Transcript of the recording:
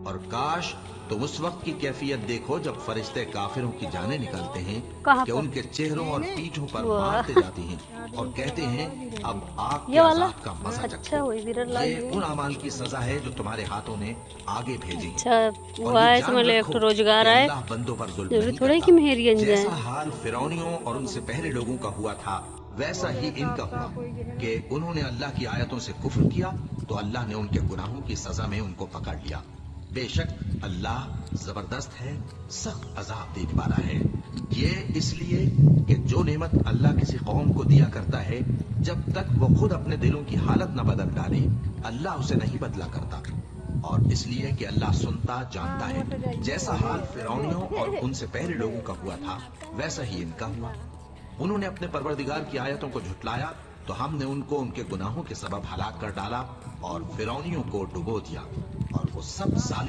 اور کاش तुम उस वक्त की कैफियत देखो जब फरिश्ते काफिरों की जानें निकालते हैं कि उनके चेहरों और पीठों पर मारते जाते हैं और कहते हैं अब आग के अज़ाब का मजा चखो। ये उन अमाल की सजा है जो तुम्हारे हाथों ने आगे भेजी है। और ये जान रखो कि अल्लाह बंदों पर जुल्म नहीं करता। जैसा हाल फिरौनियों और उनसे पहले लोगों का हुआ था वैसा ही इनका हुआ कि उन्होंने अल्लाह की आयतों से कुफ्र किया तो अल्लाह ने उनके गुनाहों की सजा में उनको पकड़ लिया। बेशक अल्लाह जबरदस्त है, सख्त अजाब देने वाला है। ये इसलिए कि जो नेमत अल्लाह किसी कौम को दिया करता है जब तक वो खुद अपने दिलों की हालत न बदल डाले अल्लाह उसे नहीं बदला करता। और इसलिए कि अल्लाह सुनता जानता है। जैसा हाल फिरौनियों और उनसे पहले लोगों का हुआ था वैसा ही इनका हुआ। उन्होंने अपने परवरदिगार की आयतों को झुटलाया तो हमने उनको उनके गुनाहों के सबब हलाक कर डाला और फिरौनियों को डुबो दिया और वो सब